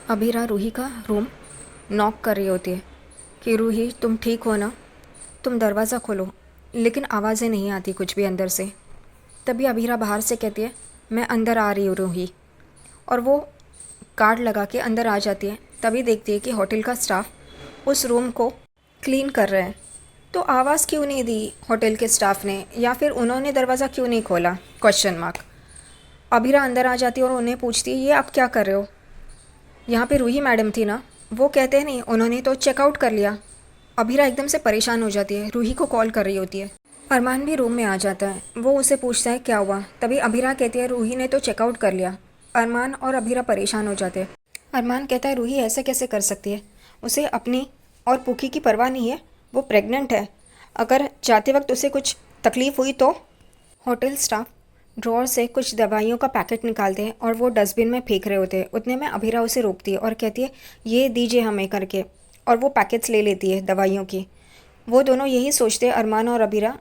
अभीरा रूही का room knock कर रही होती है कि रूही तुम ठीक हो ना, तुम दरवाज़ा खोलो। लेकिन आवाज़ें नहीं आती कुछ भी अंदर से। तभी अभीरा बाहर से कहती है मैं अंदर आ रही हूँ रूही। और वो कार्ड लगा के अंदर आ जाती है। तभी देखती है कि होटल का स्टाफ उस रूम को क्लीन कर रहे हैं। तो आवाज़ क्यों नहीं दी होटल के स्टाफ ने, या फिर उन्होंने दरवाज़ा क्यों नहीं खोला, क्वेश्चन मार्क। अभीरा अंदर आ जाती है और उन्हें पूछती है ये आप क्या कर रहे हो। यहाँ पे रूही मैडम थी ना। वो कहते हैं नहीं, उन्होंने तो चेकआउट कर लिया। अभीरा एकदम से परेशान हो जाती है, रूही को कॉल कर रही होती है। अरमान भी रूम में आ जाता है। वो उसे पूछता है क्या हुआ। तभी अभीरा कहती है रूही ने तो चेकआउट कर लिया। अरमान और अभीरा परेशान हो जाते हैं। अरमान कहता है रूही ऐसे कैसे कर सकती है, उसे अपनी और पुकी की परवाह नहीं है, वो प्रेग्नेंट है। अगर जाते वक्त उसे कुछ तकलीफ़ हुई तो। होटल स्टाफ ड्रॉअर से कुछ दवाइयों का पैकेट निकालते हैं और वो डस्टबिन में फेंक रहे होते हैं। उतने में अभीरा उसे रोकती है और कहती है ये दीजिए हमें करके, और वो पैकेट्स ले लेती है दवाइयों की। वो दोनों यही सोचते हैं, अरमान और अभीरा,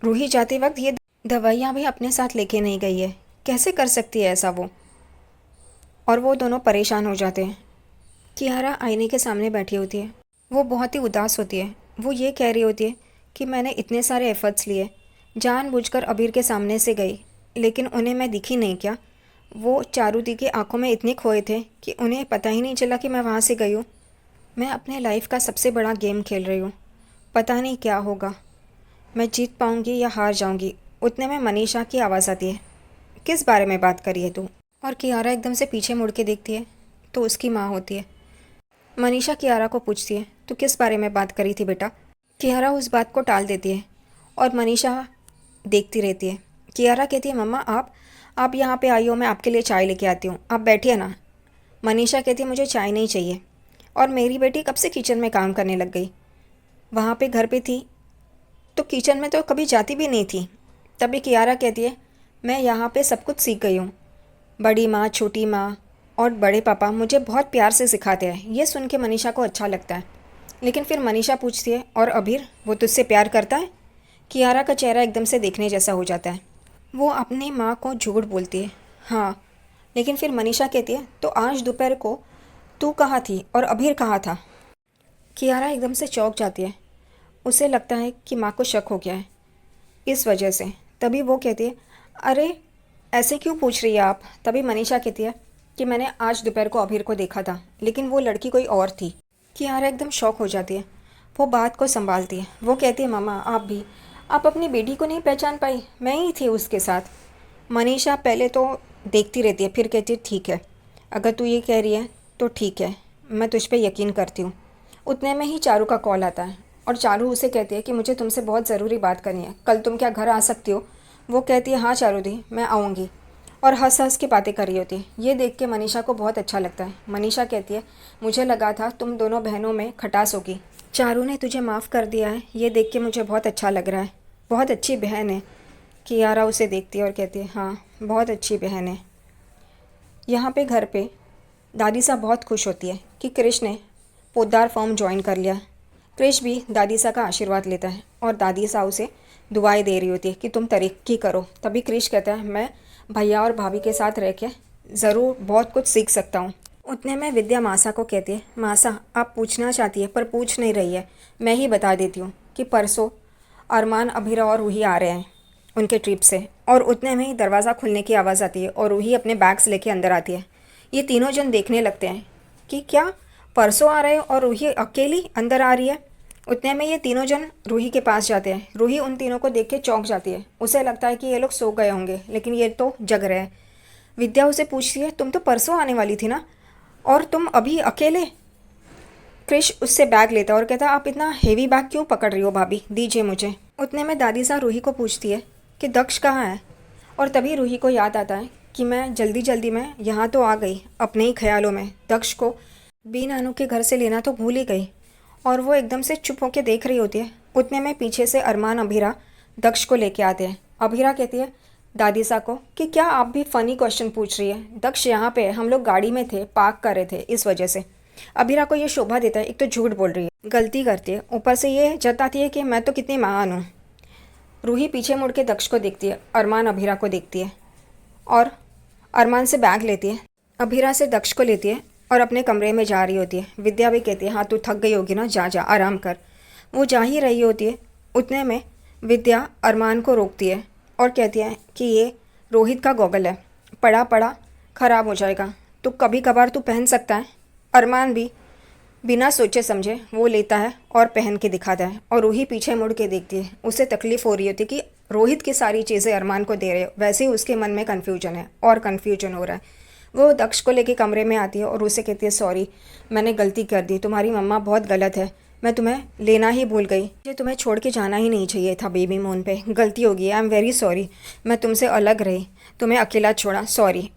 रूही जाते वक्त ये दवाइयाँ भी अपने साथ लेके नहीं गई है, कैसे कर सकती है ऐसा वो। और वो दोनों परेशान हो जाते हैं। कियारा आईने के सामने बैठी होती है। वो बहुत ही उदास होती है। वो ये कह रही होती है कि मैंने इतने सारे एफ़र्ट्स लिए, जानबूझकर अबीर के सामने से गई, लेकिन उन्हें मैं दिखी नहीं क्या। वो चारूदी की आंखों में इतने खोए थे कि उन्हें पता ही नहीं चला कि मैं वहाँ से गई हूँ। मैं अपने लाइफ का सबसे बड़ा गेम खेल रही हूँ, पता नहीं क्या होगा, मैं जीत पाऊँगी या हार जाऊँगी। उतने में मनीषा की आवाज़ आती है, किस बारे में बात करी है तू। और कियारा एकदम से पीछे मुड़ के देखती है तो उसकी माँ होती है। मनीषा कियारा को पूछती है तू किस बारे में बात करी थी बेटा। कियारा उस बात को टाल देती है और मनीषा देखती रहती है। कियारा कहती है मम्मा आप यहाँ पे आई हो, मैं आपके लिए चाय लेके आती हूँ, आप बैठिए ना। मनीषा कहती है मुझे चाय नहीं चाहिए। और मेरी बेटी कब से किचन में काम करने लग गई, वहाँ पे घर पे थी तो किचन में तो कभी जाती भी नहीं थी। तभी कियारा कहती है मैं यहाँ पे सब कुछ सीख गई हूँ, बड़ी माँ, छोटी माँ और बड़े पापा मुझे बहुत प्यार से सिखाते हैं। ये सुन के मनीषा को अच्छा लगता है। लेकिन फिर मनीषा पूछती है और अभीर वो तुझसे प्यार करता है। कियारा का चेहरा एकदम से देखने जैसा हो जाता है। वो अपनी माँ को झूठ बोलती है हाँ। लेकिन फिर मनीषा कहती है तो आज दोपहर को तू कहाँ थी और अभीर कहाँ था। कियारा एकदम से चौंक जाती है। उसे लगता है कि माँ को शक हो गया है इस वजह से। तभी वो कहती है अरे ऐसे क्यों पूछ रही है आप। तभी मनीषा कहती है कि मैंने आज दोपहर को अभीर को देखा था, लेकिन वो लड़की कोई और थी। कियारा एकदम शॉक हो जाती है। वो बात को संभालती है। वो कहती है मामा आप भी, आप अपनी बेटी को नहीं पहचान पाई, मैं ही थी उसके साथ। मनीषा पहले तो देखती रहती है, फिर कहती है ठीक है, अगर तू ये कह रही है तो ठीक है, मैं तुझ पे यकीन करती हूँ। उतने में ही चारू का कॉल आता है और चारू उसे कहती है कि मुझे तुमसे बहुत ज़रूरी बात करनी है, कल तुम क्या घर आ सकती हो। वो कहती है हाँ चारू दी मैं आऊँगी, और हंस हंस के बातें कर रही होती है। ये देख के मनीषा को बहुत अच्छा लगता है। मनीषा कहती है मुझे लगा था तुम दोनों बहनों में खटास होगी, चारू ने तुझे माफ़ कर दिया है, ये देख के मुझे बहुत अच्छा लग रहा है, बहुत अच्छी बहन है। कियारा उसे देखती है और कहती है हाँ बहुत अच्छी बहन है। यहाँ पे घर पे दादी साहब बहुत खुश होती है कि क्रिश ने पोद्दार फॉर्म ज्वाइन कर लिया। क्रिश भी दादी साहब का आशीर्वाद लेता है और दादी साहब उसे दुआएं दे रही होती है कि तुम तरक्की करो। तभी क्रिश कहता है मैं भैया और भाभी के साथ रह के ज़रूर बहुत कुछ सीख सकता हूँ। उतने में विद्या मासा को कहती है मासा आप पूछना चाहती है पर पूछ नहीं रही है, मैं ही बता देती हूँ कि परसों अरमान, अभीरा और रूही आ रहे हैं उनके ट्रिप से। और उतने में ही दरवाज़ा खुलने की आवाज़ आती है और रूही अपने बैग्स लेके अंदर आती है। ये तीनों जन देखने लगते हैं कि क्या परसों आ रहे हैं और रूही अकेली अंदर आ रही है। उतने में ये तीनों जन रूही के पास जाते हैं। रूही उन तीनों को देख के चौंक जाती है। उसे लगता है कि ये लोग सो गए होंगे, लेकिन ये तो जग रहे हैं। विद्या उसे पूछती है तुम तो परसों आने वाली थी ना, और तुम अभी अकेले। क्रिश उससे बैग लेता है और कहता आप इतना हेवी बैग क्यों पकड़ रही हो भाभी, दीजिए मुझे। उतने में दादी साहब रूही को पूछती है कि दक्ष कहाँ है। और तभी रूही को याद आता है कि मैं जल्दी जल्दी में यहाँ तो आ गई अपने ही ख्यालों में, दक्ष को बी नानू के घर से लेना तो भूल ही गई। और वो एकदम से चुप होकर देख रही होती है। उतने में पीछे से अरमान, अभीरा दक्ष को लेके आते हैं। अभीरा कहती है दादी साहब को कि क्या आप भी फ़नी क्वेश्चन पूछ रही है, दक्ष यहाँ पे है, हम लोग गाड़ी में थे, पार्क कर रहे थे इस वजह से। अभीरा को ये शोभा देता है, एक तो झूठ बोल रही है, गलती करती है, ऊपर से ये जताती है कि मैं तो कितनी महान हूँ। रूही पीछे मुड़ के दक्ष को देखती है, अरमान अभीरा को देखती है और अरमान से बैग लेती है, अभीरा से दक्ष को लेती है और अपने कमरे में जा रही होती है। विद्या भी कहती है हाँ तू थक गई होगी ना, जा जा आराम कर। वो जा ही रही होती है, उतने में विद्या अरमान को रोकती है और कहती है कि ये रोहित का गॉगल है, पड़ा पड़ा ख़राब हो जाएगा, तो कभी कभार तू पहन सकता है। अरमान भी बिना सोचे समझे वो लेता है और पहन के दिखाता है, और रूही पीछे मुड़ के देखती है। उसे तकलीफ़ हो रही होती है कि रोहित की सारी चीज़ें अरमान को दे रहे हो, वैसे ही उसके मन में कन्फ्यूजन है और कन्फ्यूजन हो रहा है। वो दक्ष को लेके कमरे में आती है और उसे कहती है सॉरी, मैंने गलती कर दी, तुम्हारी मम्मा बहुत गलत है, मैं तुम्हें लेना ही भूल गई, मुझे तुम्हें छोड़ के जाना ही नहीं चाहिए था बेबी मून पे, गलती हो गई, आई एम वेरी सॉरी, मैं तुमसे अलग रही, तुम्हें अकेला छोड़ा, सॉरी।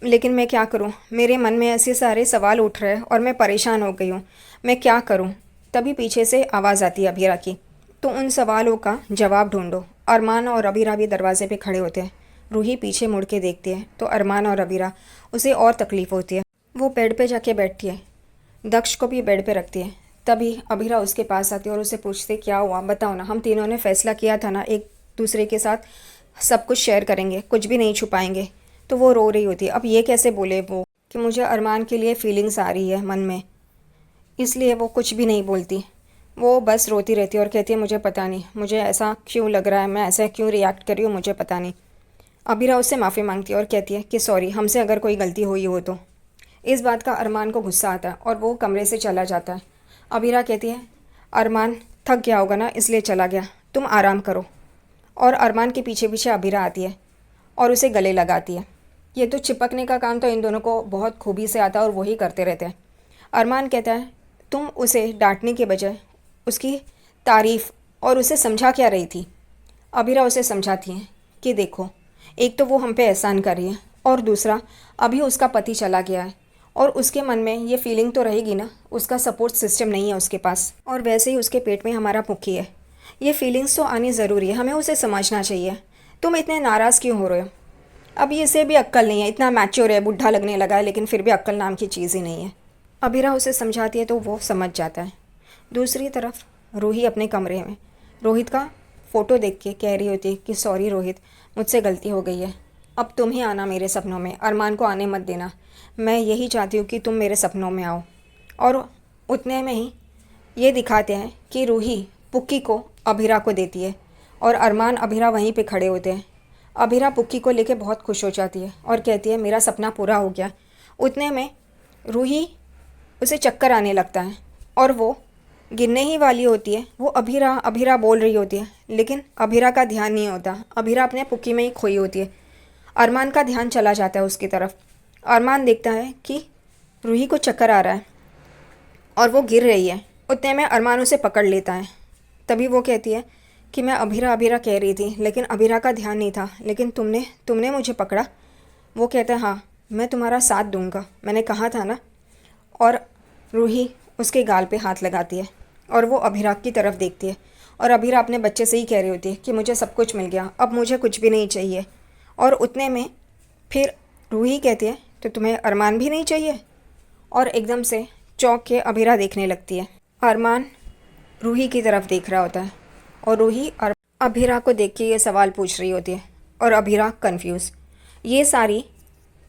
लेकिन मैं क्या करूं, मेरे मन में ऐसे सारे सवाल उठ रहे हैं और मैं परेशान हो गई हूं, मैं क्या करूं। तभी पीछे से आवाज़ आती है अभीरा की, तो उन सवालों का जवाब ढूंढो। अरमान और अभीरा भी दरवाजे पे खड़े होते हैं। रूही पीछे मुड़ के देखती है तो अरमान और अभीरा, उसे और तकलीफ़ होती है। वो बेड पे जाके बैठती है, दक्ष को भी बेड पे रखती है। तभी अभीरा उसके पास आती है और उसे पूछती क्या हुआ, बताओ ना, हम तीनों ने फैसला किया था ना एक दूसरे के साथ सब कुछ शेयर करेंगे, कुछ भी नहीं छुपाएंगे। तो वो रो रही होती है। अब ये कैसे बोले वो कि मुझे अरमान के लिए फीलिंग्स आ रही है मन में, इसलिए वो कुछ भी नहीं बोलती। वो बस रोती रहती है और कहती है मुझे पता नहीं, मुझे ऐसा क्यों लग रहा है, मैं ऐसा क्यों रिएक्ट कर रही हूँ, मुझे पता नहीं। अबीरा उससे माफ़ी मांगती है और कहती है कि सॉरी, हमसे अगर कोई गलती हुई हो तो। इस बात का अरमान को गुस्सा आता है और वो कमरे से चला जाता है। अबीरा कहती है अरमान थक गया होगा ना इसलिए चला गया, तुम आराम करो। और अरमान के पीछे पीछे अबीरा आती है और उसे गले लगाती है। ये तो चिपकने का काम तो इन दोनों को बहुत खूबी से आता है और वही करते रहते हैं। अरमान कहता है तुम उसे डांटने के बजाय उसकी तारीफ़ और उसे समझा क्या रही थी। अबीरा उसे समझाती है कि देखो, एक तो वो हम पे एहसान कर रही है और दूसरा अभी उसका पति चला गया है और उसके मन में ये फीलिंग तो रहेगी ना, उसका सपोर्ट सिस्टम नहीं है उसके पास, और वैसे ही उसके पेट में हमारा पुखी है। ये फीलिंग्स तो आनी ज़रूरी है, हमें उसे समझना चाहिए। तुम इतने नाराज़ क्यों हो रहे हो। अब इसे भी अक्ल नहीं है, इतना मैच्योर है, बुढ़ा लगने लगा है, लेकिन फिर भी अक्ल नाम की चीज़ ही नहीं है। अबीरा उसे समझाती है तो वो समझ जाता है। दूसरी तरफ रूही अपने कमरे में रोहित का फ़ोटो देख के कह रही होती है कि सॉरी रोहित, मुझसे गलती हो गई है, अब तुम ही आना मेरे सपनों में, अरमान को आने मत देना, मैं यही चाहती हूँ कि तुम मेरे सपनों में आओ। और उतने में ही ये दिखाते हैं कि रूही पुक्की को अबीरा को देती है और अरमान अबीरा वहीं पे खड़े होते हैं। अबीरा पुक्की को लेके बहुत खुश हो जाती है और कहती है मेरा सपना पूरा हो गया। उतने में रूही उसे चक्कर आने लगता है और वो गिरने ही वाली होती है। वो अबीरा अबीरा बोल रही होती है, लेकिन अबीरा का ध्यान नहीं होता, अबीरा अपने पुक्की में ही खोई होती है। अरमान का ध्यान चला जाता है उसकी तरफ। अरमान देखता है कि रूही को चक्कर आ रहा है और वो गिर रही है। उतने में अरमान उसे पकड़ लेता है। तभी वो कहती है कि मैं अबीरा अबीरा कह रही थी, लेकिन अबीरा का ध्यान नहीं था, लेकिन तुमने तुमने मुझे पकड़ा। वो कहता है हाँ, मैं तुम्हारा साथ दूंगा, मैंने कहा था ना। और रूही उसके गाल पे हाथ लगाती है और वो अबीरा की तरफ देखती है और अबीरा अपने बच्चे से ही कह रही होती है कि मुझे सब कुछ मिल गया, अब मुझे कुछ भी नहीं चाहिए। और उतने में फिर रूही कहती है तो तुम्हें अरमान भी नहीं चाहिए। और एकदम से चौंक के अबीरा देखने लगती है। अरमान रूही की तरफ देख रहा होता है और रूही अबीरा को देख के ये सवाल पूछ रही होती है और अबीरा कंफ्यूज। ये सारी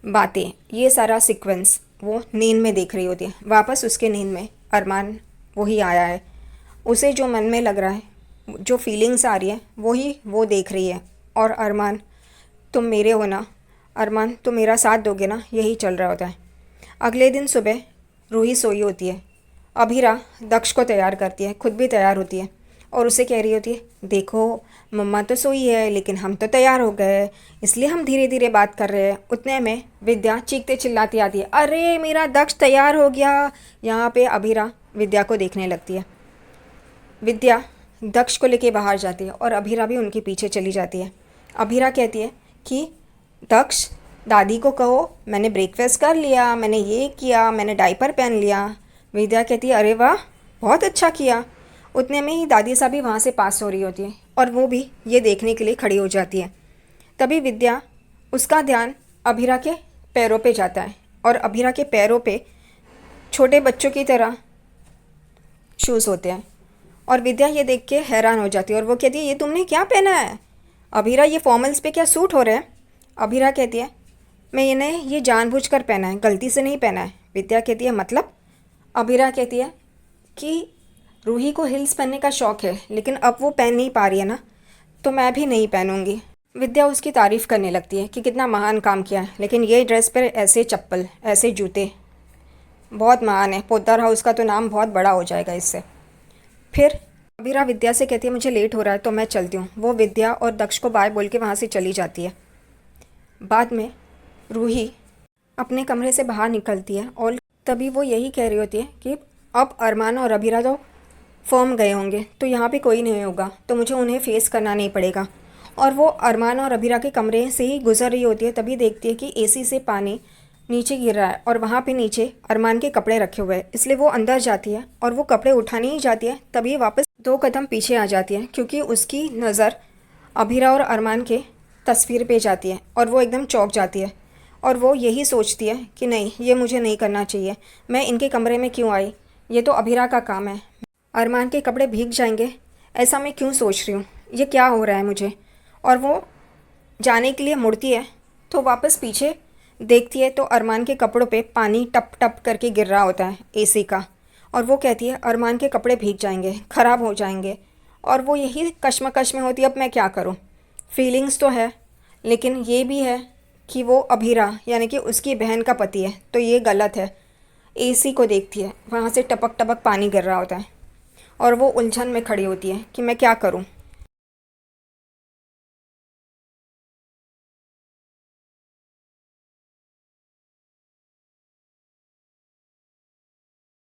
बातें, ये सारा सीक्वेंस वो नींद में देख रही होती है। वापस उसके नींद में अरमान वही आया है, उसे जो मन में लग रहा है, जो फीलिंग्स आ रही है वही वो देख रही है। और अरमान तुम मेरे हो ना, अरमान तुम मेरा साथ दोगे ना, यही चल रहा होता है। अगले दिन सुबह रूही सोई होती है। अबीरा दक्ष को तैयार करती है, खुद भी तैयार होती है और उसे कह रही होती है देखो मम्मा तो सोई है लेकिन हम तो तैयार हो गए, इसलिए हम धीरे धीरे बात कर रहे हैं। उतने में विद्या चीखते चिल्लाती आती है, अरे मेरा दक्ष तैयार हो गया। यहाँ पे अबीरा विद्या को देखने लगती है। विद्या दक्ष को लेके बाहर जाती है और अबीरा भी उनके पीछे चली जाती है। अबीरा कहती है कि दक्ष दादी को कहो मैंने ब्रेकफास्ट कर लिया, मैंने ये किया, मैंने डायपर पहन लिया। विद्या कहती है अरे वाह, बहुत अच्छा किया। उतने में ही दादी साहब भी वहाँ से पास हो रही होती है और वो भी ये देखने के लिए खड़ी हो जाती है। तभी विद्या, उसका ध्यान अबीरा के पैरों पे जाता है और अबीरा के पैरों पे छोटे बच्चों की तरह शूज़ होते हैं और विद्या ये देख के हैरान हो जाती है और वो कहती है ये तुमने क्या पहना है अबीरा, ये फॉर्मल्स पे क्या सूट हो रहे हैं। अबीरा कहती है मैंने ये जानबूझकर पहना है, गलती से नहीं पहना है। विद्या कहती है मतलब? अभिरा कहती है कि रूही को हिल्स पहनने का शौक़ है, लेकिन अब वो पहन नहीं पा रही है ना, तो मैं भी नहीं पहनूंगी। विद्या उसकी तारीफ़ करने लगती है कि कितना महान काम किया है, लेकिन ये ड्रेस पर ऐसे चप्पल, ऐसे जूते, बहुत महान है। पोद्दार हाउस का तो नाम बहुत बड़ा हो जाएगा इससे। फिर अभिरा विद्या से कहती है मुझे लेट हो रहा है तो मैं चलती हूँ। वो विद्या और दक्ष को बाय बोल के वहाँ से चली जाती है। बाद में रूही अपने कमरे से बाहर निकलती है और तभी वो यही कह रही होती है कि अब अरमान और अभिरा तो फॉर्म गए होंगे, तो यहाँ पे कोई नहीं होगा, तो मुझे उन्हें फेस करना नहीं पड़ेगा। और वो अरमान और अभिरा के कमरे से ही गुजर रही होती है, तभी देखती है कि एसी से पानी नीचे गिर रहा है और वहाँ पे नीचे अरमान के कपड़े रखे हुए हैं। इसलिए वो अंदर जाती है और वो कपड़े उठाने ही जाती है, तभी वापस 2 कदम पीछे आ जाती है, क्योंकि उसकी नज़र अभिरा और अरमान के तस्वीर पे जाती है और वो एकदम चौंक जाती है। और वो यही सोचती है कि नहीं, ये मुझे नहीं करना चाहिए, मैं इनके कमरे में क्यों आई, ये तो अभिरा का काम है। अरमान के कपड़े भीग जाएंगे, ऐसा मैं क्यों सोच रही हूँ, ये क्या हो रहा है मुझे। और वो जाने के लिए मुड़ती है तो वापस पीछे देखती है तो अरमान के कपड़ों पे पानी टप टप करके गिर रहा होता है एसी का। और वो कहती है अरमान के कपड़े भीग जाएंगे, ख़राब हो जाएंगे। और वो यही कश्मकश में होती है, अब मैं क्या करूँ। फीलिंग्स तो है, लेकिन ये भी है कि वो अभिरा यानी कि उसकी बहन का पति है, तो ये गलत है। एसी को देखती है, वहाँ से टपक टपक पानी गिर रहा होता है और वो उलझन में खड़ी होती है कि मैं क्या करूँ।